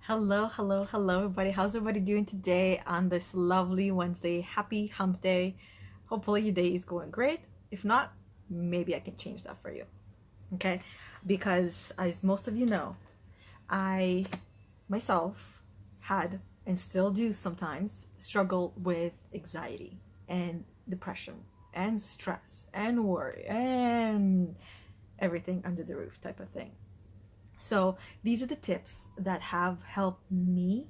Hello, everybody. How's everybody doing today on this lovely Wednesday? Happy hump day. Hopefully, your day is going great. If not, maybe I can change that for you. Okay? Because, as most of you know, I myself had and still do sometimes struggle with anxiety and depression and stress and worry and everything under the roof type of thing. So these are the tips that have helped me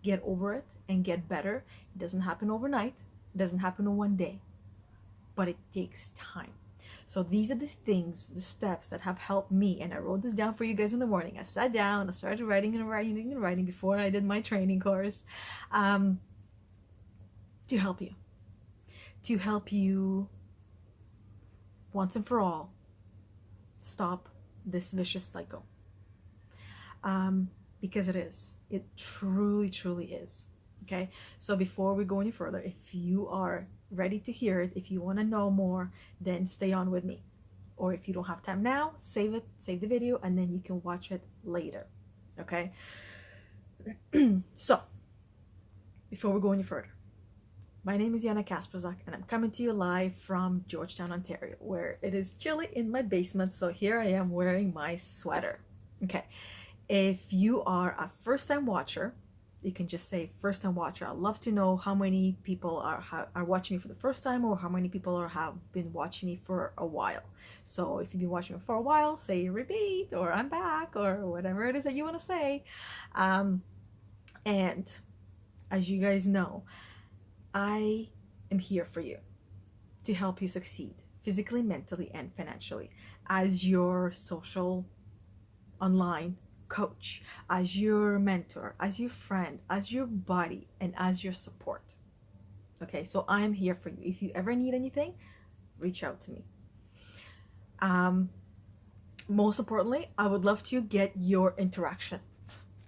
get over it and get better. It doesn't happen overnight. It doesn't happen in one day, but it takes time. So these are the things, the steps that have helped me. And I wrote this down for you guys in the morning. I sat down, I started writing before I did my training course, to help you. To help you once and for all stop this vicious cycle. Because it truly is. Okay, so before we go any further, if you are ready to hear it, if you want to know more, then stay on with me. Or if you don't have time now, save the video, and then you can watch it later. Okay, so before we go any further, my name is Yana Kasperzak, and I'm coming to you live from Georgetown, Ontario, where it is chilly in my basement. So here I am wearing my sweater. Okay, if you are a first-time watcher, you can just say first-time watcher. I'd love to know how many people are watching me for the first time, or how many people have been watching me for a while. So if you've been watching me for a while, say repeat, or I'm back, or whatever it is that you want to say. And as you guys know, I am here for you to help you succeed physically, mentally, and financially as your social online coach, as your mentor, as your friend, as your buddy, and as your support. Okay, so I am here for you. If you ever need anything, reach out to me. Most importantly, I would love to get your interaction.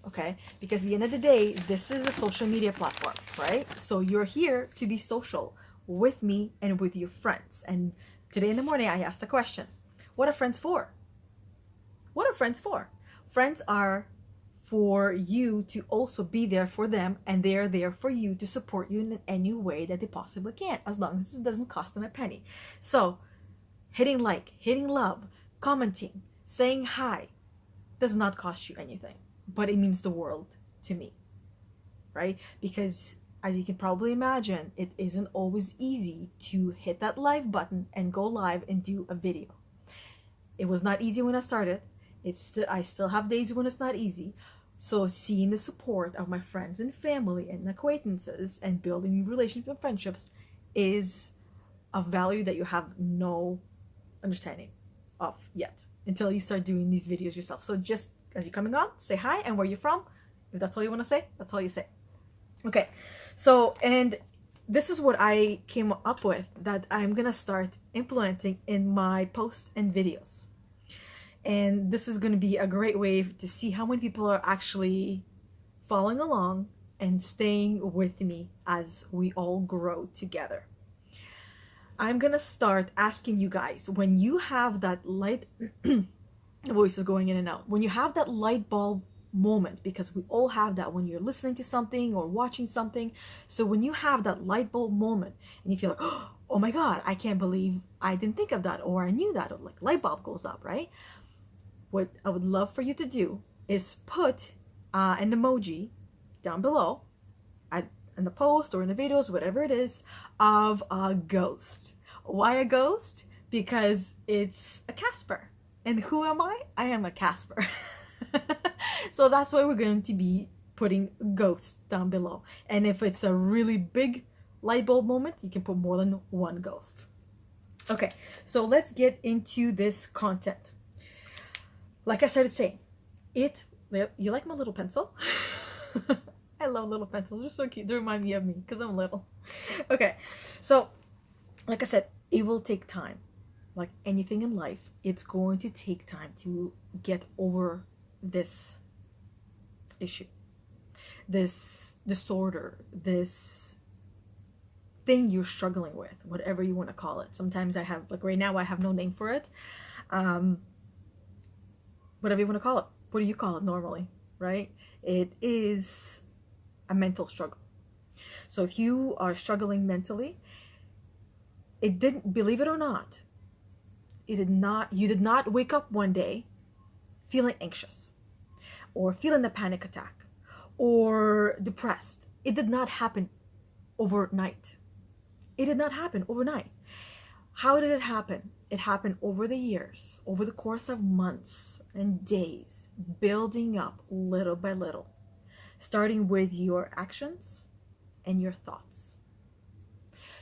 Okay, because at the end of the day, this is a social media platform, right? So you're here to be social with me and with your friends. And today in the morning, I asked a question: what are friends for? What are friends for? Friends are for you to also be there for them, and they're there for you to support you in any way that they possibly can, as long as it doesn't cost them a penny. So hitting like, hitting love, commenting, saying hi does not cost you anything, but it means the world to me, right? Because as you can probably imagine, it isn't always easy to hit that live button and go live and do a video. It was not easy when I started. I still have days when it's not easy. So seeing the support of my friends and family and acquaintances and building relationships and friendships is a value that you have no understanding of yet until you start doing these videos yourself. So just as you're coming on, say hi and where you're from. If that's all you want to say, that's all you say. Okay, so, and this is what I came up with that I'm gonna start implementing in my posts and videos. And this is going to be a great way to see how many people are actually following along and staying with me as we all grow together. I'm going to start asking you guys, when you have that light, the voice is going in and out, when you have that light bulb moment, because we all have that when you're listening to something or watching something. So when you have that light bulb moment and you feel like, oh my God, I can't believe I didn't think of that, or I knew that, or like light bulb goes up, right? What I would love for you to do is put an emoji down below in the post or in the videos, whatever it is, of a ghost. Why a ghost? Because it's a Casper. And who am I? I am a Casper. So that's why we're going to be putting ghosts down below. And if it's a really big light bulb moment, you can put more than one ghost. Okay, so let's get into this content. Like I started saying, you like my little pencil? I love little pencils. They're so cute. They remind me of me because I'm little. Okay, so like I said, it will take time. Like anything in life, it's going to take time to get over this issue, this disorder, this thing you're struggling with, whatever you want to call it. Sometimes I have, like right now, I have no name for it. Whatever you want to call it. What do you call it normally? right? It is a mental struggle. So if you are struggling mentally, it didn't, believe it or not, you did not wake up one day feeling anxious or feeling a panic attack or depressed. It did not happen overnight. It did not happen overnight. How did it happen? It happened over the years, over the course of months and days, building up little by little, starting with your actions and your thoughts.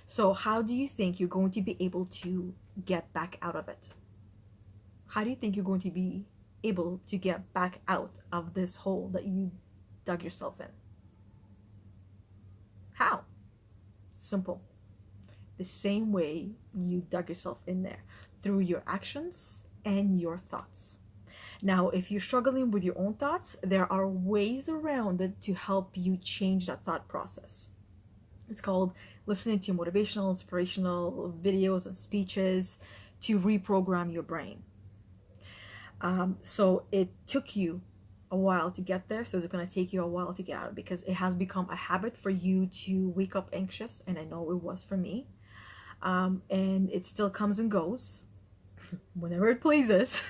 So how do you think you're going to be able to get back out of it? How do you think you're going to be able to get back out of this hole that you dug yourself in? How? Simple. The same way you dug yourself in there, through your actions and your thoughts. Now, if you're struggling with your own thoughts, there are ways around it to help you change that thought process. It's called listening to motivational, inspirational videos and speeches to reprogram your brain. So it took you a while to get there, so it's going to take you a while to get out, because it has become a habit for you to wake up anxious, and I know it was for me. And it still comes and goes whenever it pleases.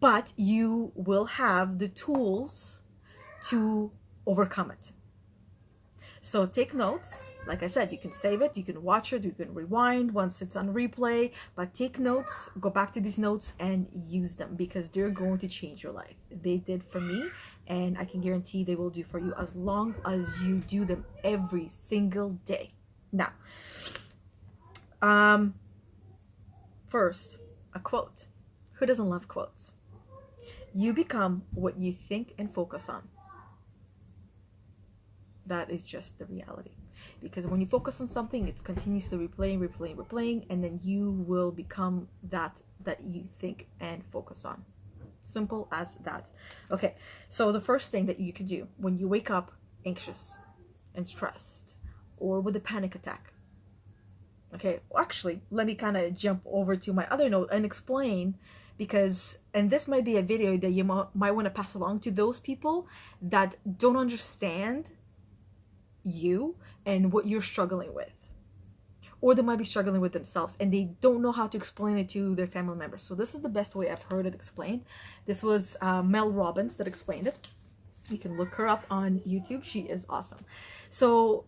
But you will have the tools to overcome it. So take notes. Like I said, you can save it, you can watch it, you can rewind once it's on replay, but take notes, go back to these notes and use them, because they're going to change your life. They did for me, and I can guarantee they will do for you as long as you do them every single day. Now, first, a quote. Who doesn't love quotes? You become what you think and focus on. That is just the reality. Because when you focus on something, it's continuously replaying, and then you will become that you think and focus on. Simple as that. Okay, so the first thing that you can do when you wake up anxious and stressed or with a panic attack. Okay, well, actually, let me kind of jump over to my other note and explain, because, and this might be a video that you might want to pass along to those people that don't understand you and what you're struggling with, or they might be struggling with themselves and they don't know how to explain it to their family members. So this is the best way I've heard it explained. This was Mel Robbins that explained it. You can look her up on YouTube. She is awesome. So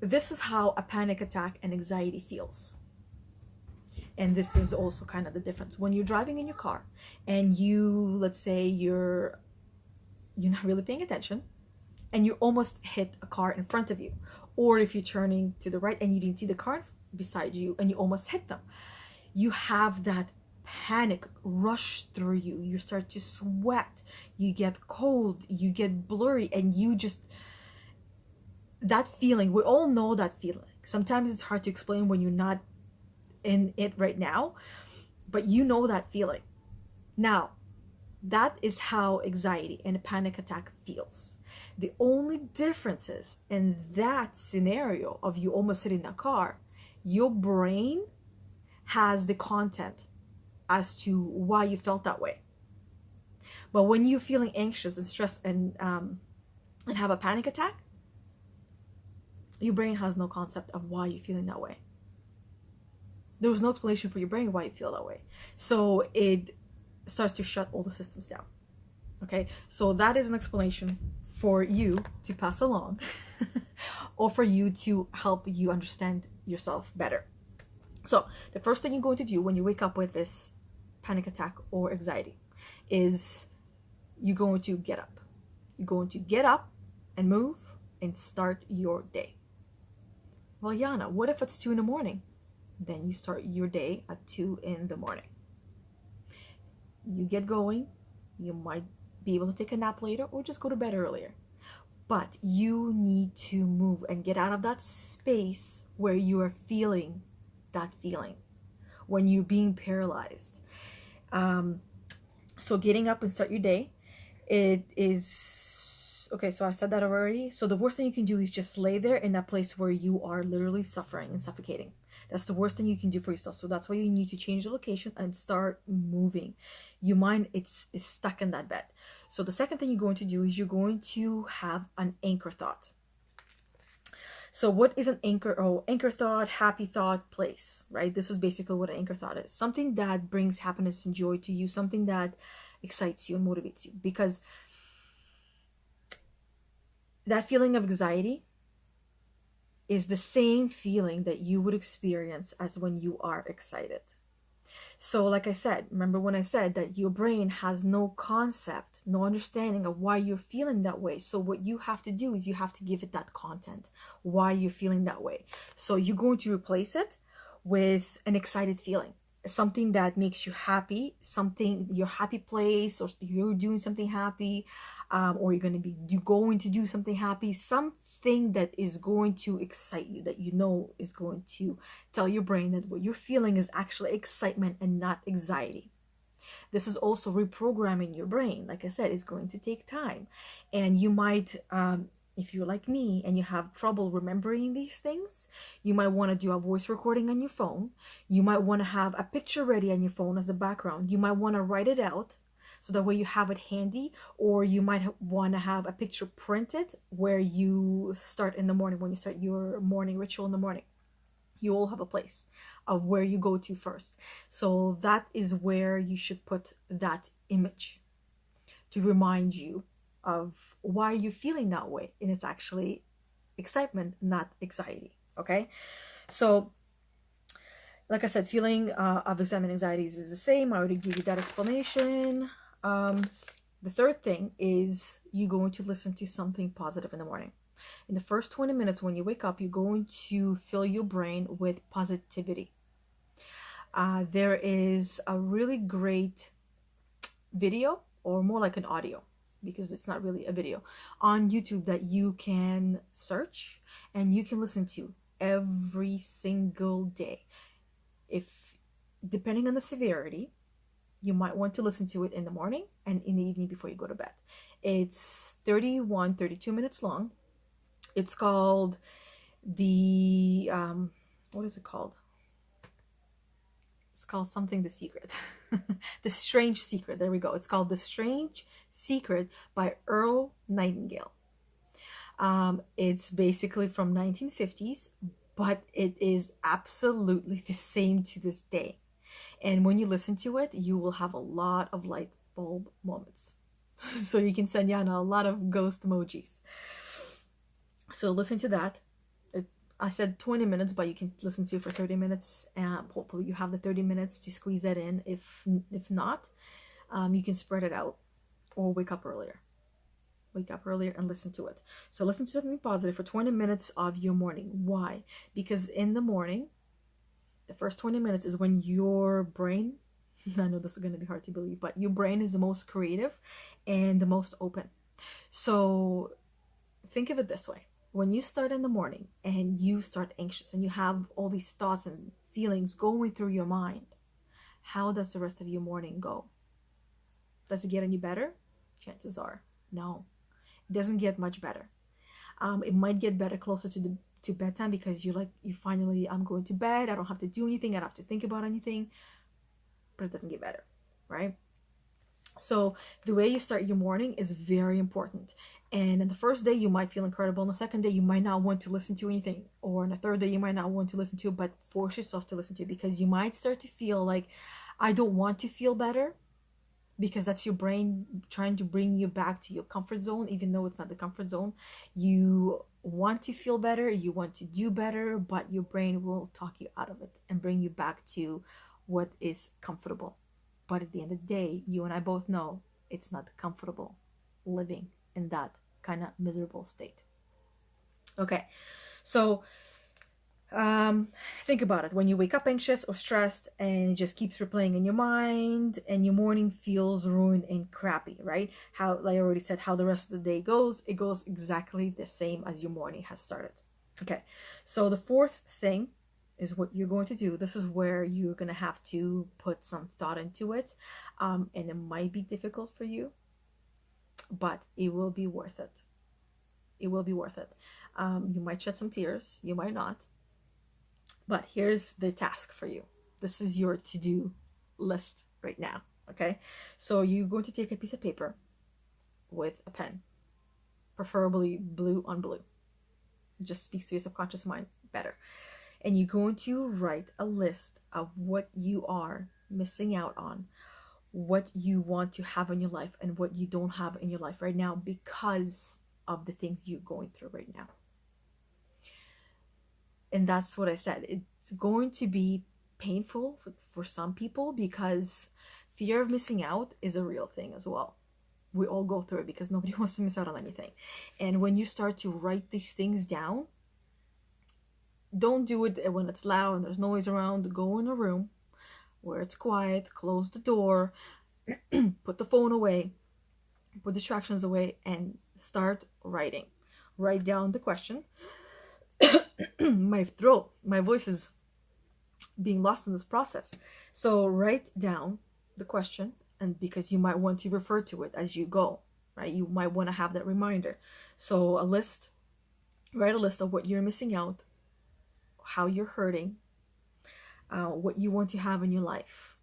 this is how a panic attack and anxiety feels. And this is also kind of the difference. When you're driving in your car and let's say you're not really paying attention and you almost hit a car in front of you, or if you're turning to the right and you didn't see the car beside you and you almost hit them, you have that panic rush through you. You start to sweat, you get cold, you get blurry, and that feeling, we all know that feeling. Sometimes it's hard to explain when you're not in it right now, but you know that feeling. Now, that is how anxiety and a panic attack feels. The only difference is, in that scenario of you almost hitting that car, your brain has the content as to why you felt that way. But when you're feeling anxious and stressed and have a panic attack, your brain has no concept of why you're feeling that way. There was no explanation for your brain why you feel that way. So it starts to shut all the systems down. Okay, so that is an explanation for you to pass along or for you to help you understand yourself better. So the first thing you're going to do when you wake up with this panic attack or anxiety is you're going to get up. You're going to get up and move and start your day. Well, Yana, what if it's 2 in the morning? Then you start your day at 2 in the morning. You get going. You might be able to take a nap later or just go to bed earlier. But you need to move and get out of that space where you are feeling that feeling, when you're being paralyzed. So getting up and start your day, it is, okay, so I said that already. So the worst thing you can do is just lay there in that place where you are literally suffering and suffocating. That's the worst thing you can do for yourself. So that's why you need to change the location and start moving. Your mind is stuck in that bed. So the second thing you're going to do is you're going to have an anchor thought. So what is an anchor? Oh, anchor thought, happy thought, place, right? This is basically what an anchor thought is. Something that brings happiness and joy to you, something that excites you and motivates you. Because that feeling of anxiety is the same feeling that you would experience as when you are excited. So like I said, remember when I said that your brain has no concept, no understanding of why you're feeling that way. So what you have to do is you have to give it that content, why you're feeling that way. So you're going to replace it with an excited feeling, something that makes you happy, something, your happy place, or you're doing something happy, or you're going to do something happy, something that is going to excite you, that you know is going to tell your brain that what you're feeling is actually excitement and not anxiety. This is also reprogramming your brain. Like I said, it's going to take time, and you might, if you're like me and you have trouble remembering these things, you might want to do a voice recording on your phone. You might want to have a picture ready on your phone as a background. You might want to write it out so that way you have it handy, or you might want to have a picture printed where you start in the morning. When you start your morning ritual in the morning, you all have a place of where you go to first. So that is where you should put that image to remind you of why you're feeling that way. And it's actually excitement, not anxiety. Okay, so like I said, feeling of excitement and anxieties is the same. I already gave you that explanation. The third thing is you're going to listen to something positive in the morning. In the first 20 minutes when you wake up, you're going to fill your brain with positivity. There is a really great video, or more like an audio, because it's not really a video, on YouTube that you can search and you can listen to every single day. If, depending on the severity, you might want to listen to it in the morning and in the evening before you go to bed. It's 32 minutes long. It's called the, what is it called? It's called something, The Secret. The Strange Secret. There we go. It's called The Strange Secret by Earl Nightingale. It's basically from 1950s, but it is absolutely the same to this day. And when you listen to it, you will have a lot of light bulb moments. So you can send Yana a lot of ghost emojis. So listen to that. I said 20 minutes, but you can listen to it for 30 minutes. And hopefully you have the 30 minutes to squeeze that in. If not, you can spread it out or wake up earlier. Wake up earlier and listen to it. So listen to something positive for 20 minutes of your morning. Why? Because in the morning, the first 20 minutes is when your brain, I know this is going to be hard to believe, but your brain is the most creative and the most open. So think of it this way. When you start in the morning and you start anxious and you have all these thoughts and feelings going through your mind, how does the rest of your morning go? Does it get any better? Chances are no. It doesn't get much better. It might get better closer to bedtime, because you finally, I'm going to bed, I don't have to do anything, I don't have to think about anything, but it doesn't get better, right? So the way you start your morning is very important. And in the first day, you might feel incredible. On the second day, you might not want to listen to anything. Or on the third day, you might not want to listen to it, but force yourself to listen to it, because you might start to feel like, I don't want to feel better, because that's your brain trying to bring you back to your comfort zone, even though it's not the comfort zone. You want to feel better, you want to do better, but your brain will talk you out of it and bring you back to what is comfortable. But at the end of the day, you and I both know it's not comfortable living in that kind of miserable state. Okay, so think about it. When you wake up anxious or stressed and it just keeps replaying in your mind and your morning feels ruined and crappy, right? How, like I already said, how the rest of the day goes, it goes exactly the same as your morning has started. Okay, so the fourth thing is what you're going to do. This is where you're going to have to put some thought into it, and it might be difficult for you, but it will be worth it. It will be worth it. You might shed some tears, you might not. But here's the task for you. This is your to-do list right now, okay? So you're going to take a piece of paper with a pen, preferably blue on blue. It just speaks to your subconscious mind better. And you're going to write a list of what you are missing out on, what you want to have in your life, and what you don't have in your life right now because of the things you're going through right now. And that's what I said. It's going to be painful for some people because fear of missing out is a real thing as well. We all go through it because nobody wants to miss out on anything. And when you start to write these things down, don't do it when it's loud and there's noise around. Go in a room where it's quiet, close the door, put the phone away, put distractions away, and start writing. Write down the question. My voice is being lost in this process. So write down the question, and because you might want to refer to it as you go, right? You might want to have that reminder. So write a list of what you're missing out, how you're hurting, what you want to have in your life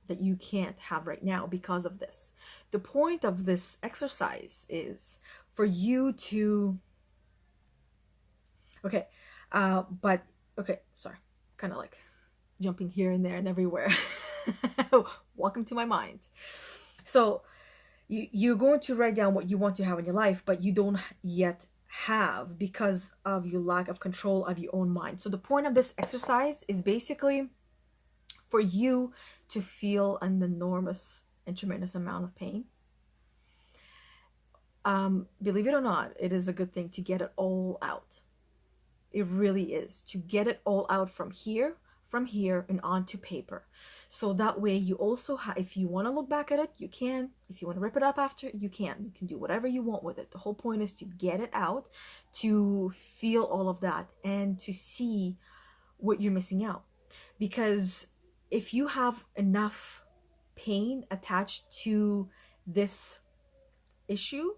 that you can't have right now because of this. The point of this exercise is for you to sorry, kind of like jumping here and there and everywhere. Welcome to my mind. So you're going to write down what you want to have in your life, but you don't yet have because of your lack of control of your own mind. So the point of this exercise is basically for you to feel an enormous and tremendous amount of pain. Believe it or not, it is a good thing to get it all out. It really is, to get it all out from here and onto paper. So that way you also if you want to look back at it, you can. If you want to rip it up after, you can. You can do whatever you want with it. The whole point is to get it out, to feel all of that, and to see what you're missing out. Because if you have enough pain attached to this issue,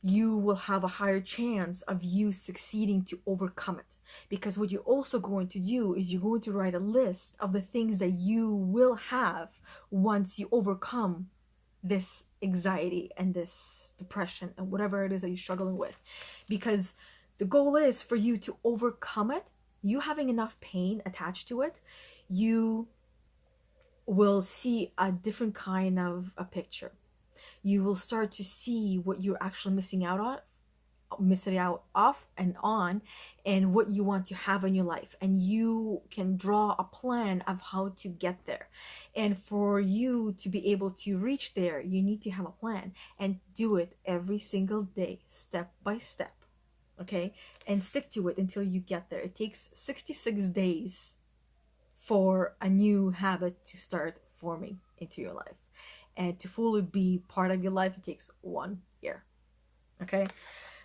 you will have a higher chance of you succeeding to overcome it. Because what you're also going to do is you're going to write a list of the things that you will have once you overcome this anxiety and this depression and whatever it is that you're struggling with. Because the goal is for you to overcome it. You having enough pain attached to it, you will see a different kind of a picture. You will start to see what you're actually missing out off and on, and what you want to have in your life, and you can draw a plan of how to get there. And for you to be able to reach there, you need to have a plan and do it every single day, step by step, okay? And stick to it until you get there. It takes 66 days for a new habit to start forming into your life. And to fully be part of your life, it takes 1 year. Okay?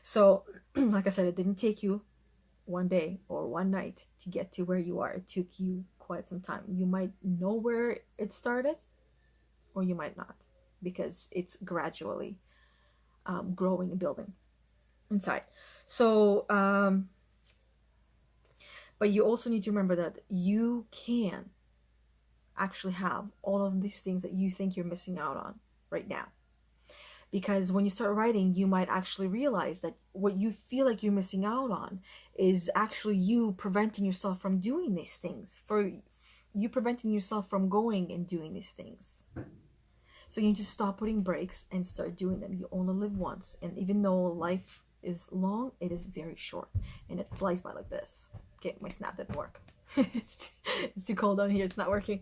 So, like I said, it didn't take you one day or one night to get to where you are. It took you quite some time. You might know where it started, or you might not, because it's gradually growing and building inside. So, but you also need to remember that you can actually have all of these things that you think you're missing out on right now. Because when you start writing, you might actually realize that what you feel like you're missing out on is actually you preventing yourself from doing these things, for you preventing yourself from going and doing these things. So you need to stop putting brakes and start doing them. You only live once, and even though life is long, it is very short, and it flies by like this. Okay, my snap didn't work. It's too cold down here. It's not working.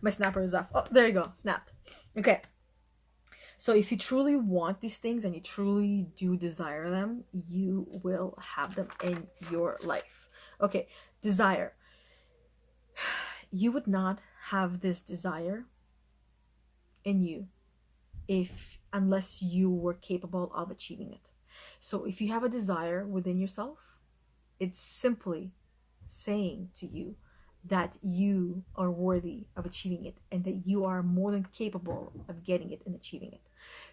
My snapper is off. Oh, there you go. Snapped. Okay. So if you truly want these things and you truly do desire them, you will have them in your life. Okay. Desire. You would not have this desire in you unless you were capable of achieving it. So if you have a desire within yourself, it's simply saying to you that you are worthy of achieving it, and that you are more than capable of getting it and achieving it.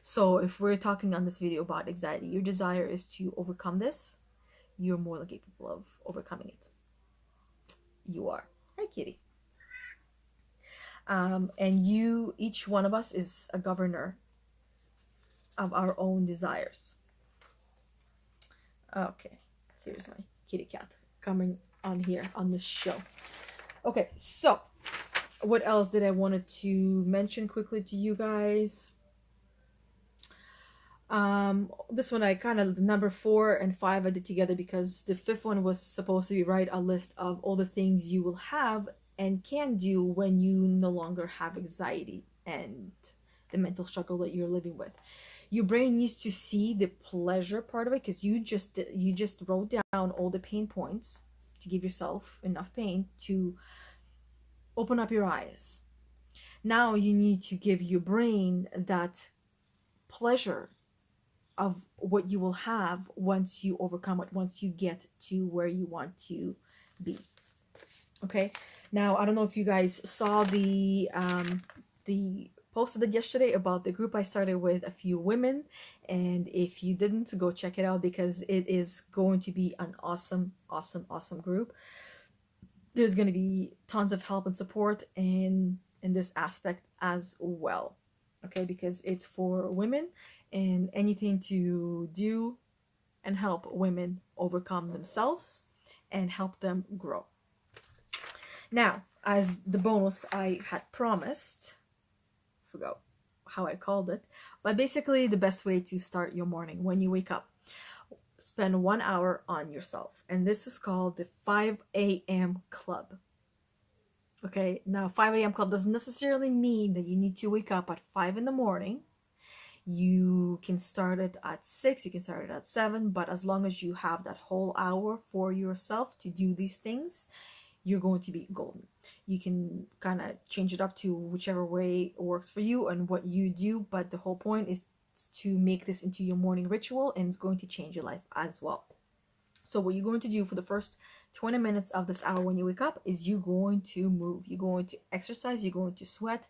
So if we're talking on this video about anxiety, your desire is to overcome this, you're more than capable of overcoming it. You are. Hi, kitty. And each one of us is a governor of our own desires. Okay, here's my kitty cat coming on here on this show. Okay, so what else did I wanted to mention quickly to you guys? This one I kind of, number 4 and 5 I did together because the 5th one was supposed to be write a list of all the things you will have and can do when you no longer have anxiety and the mental struggle that you're living with. Your brain needs to see the pleasure part of it, because you just wrote down all the pain points to give yourself enough pain to open up your eyes. Now you need to give your brain that pleasure of what you will have once you overcome it, once you get to where you want to be. Okay, now I don't know if you guys saw the post I did yesterday about the group I started with a few women, and if you didn't, go check it out because it is going to be an awesome group. There's going to be tons of help and support in this aspect as well, okay, because it's for women and anything to do and help women overcome themselves and help them grow. Now, as the bonus I had promised, forgot how I called it, but basically the best way to start your morning when you wake up, spend 1 hour on yourself, and this is called the 5 a.m. club. Okay, now 5 a.m. club doesn't necessarily mean that you need to wake up at 5 in the morning. You can start it at 6, you can start it at 7, but as long as you have that whole hour for yourself to do these things, you're going to be golden. You can kind of change it up to whichever way works for you and what you do, but the whole point is to make this into your morning ritual, and it's going to change your life as well. So what you're going to do for the first 20 minutes of this hour when you wake up is you're going to move, you're going to exercise, you're going to sweat.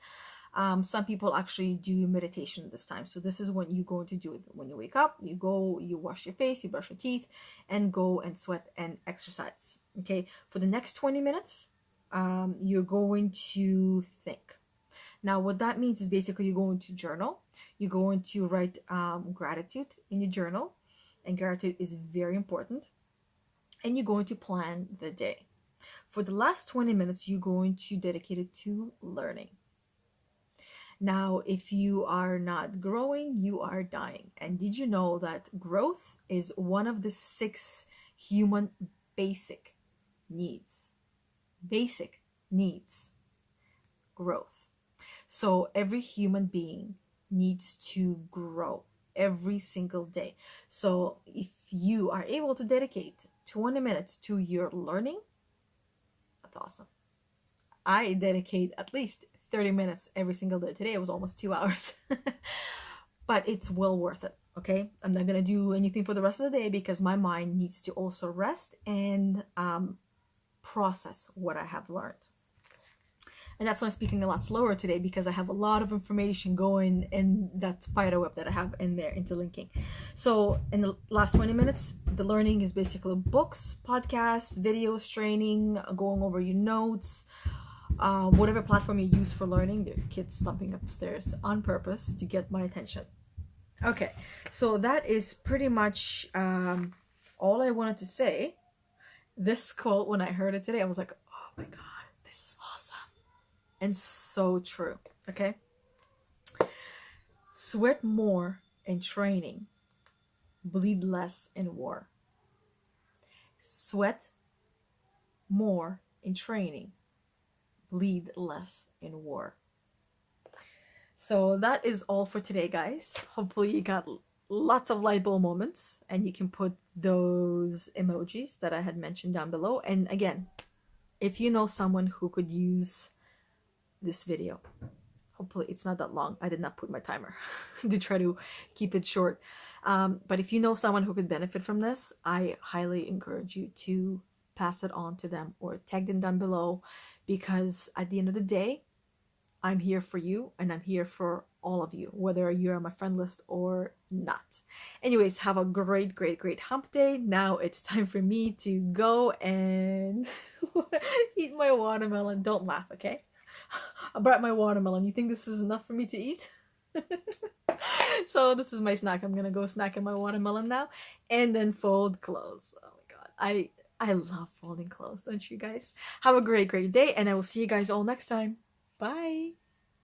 Some people actually do meditation this time. So this is when you're going to do it. When you wake up, you go, you wash your face, you brush your teeth, and go and sweat and exercise. Okay, for the next 20 minutes, you're going to think. Now, what that means is basically you're going to journal. You're going to write gratitude in your journal, and gratitude is very important. And you're going to plan the day. For the last 20 minutes, you're going to dedicate it to learning. Now, if you are not growing, you are dying. And did you know that growth is one of the 6 human basic needs? Basic needs. Growth. So every human being needs to grow every single day. So if you are able to dedicate 20 minutes to your learning, that's awesome. I dedicate at least 30 minutes every single day. Today it was almost 2 hours. But it's well worth it, okay? I'm not going to do anything for the rest of the day because my mind needs to also rest and process what I have learned. And that's why I'm speaking a lot slower today, because I have a lot of information going in that spider web that I have in there interlinking. So in the last 20 minutes, the learning is basically books, podcasts, videos, training, going over your notes, whatever platform you use for learning. There are kids stomping upstairs on purpose to get my attention. Okay, so that is pretty much all I wanted to say. This quote, when I heard it today, I was like, oh my god, this is awesome. And so true, okay? Sweat more in training, bleed less in war. Sweat more in training, bleed less in war. So that is all for today, guys. Hopefully you got lots of light bulb moments, and you can put those emojis that I had mentioned down below. And again, if you know someone who could use this video, hopefully it's not that long. I did not put my timer to try to keep it short. But if you know someone who could benefit from this, I highly encourage you to pass it on to them or tag them down below, because at the end of the day, I'm here for you and I'm here for all of you, whether you're on my friend list or not. Anyways, have a great hump day. Now it's time for me to go and eat my watermelon. Don't laugh, okay? I brought my watermelon. You think this is enough for me to eat? So this is my snack. I'm gonna go snack on my watermelon now and then fold clothes. Oh my god. I love folding clothes, don't you guys? Have a great day, and I will see you guys all next time. Bye.